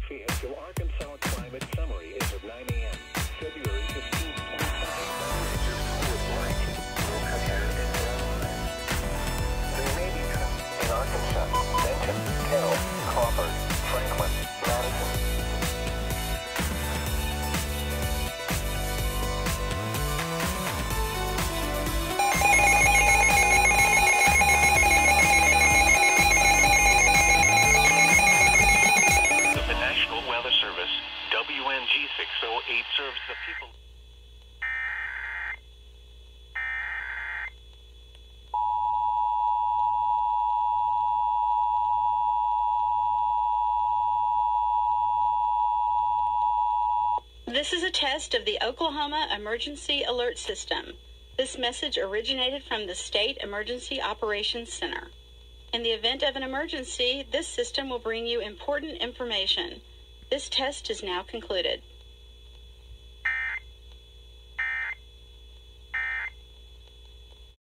The Arkansas Climate Summary is at 9 a.m. February 15, 2025. There may be in Arkansas, Benton, Carroll, Crawford, Franklin, Madison. WNG 608 serves the people. This is a test of the Oklahoma Emergency Alert System. This message originated from the State Emergency Operations Center. In the event of an emergency, this system will bring you important information. This test is now concluded.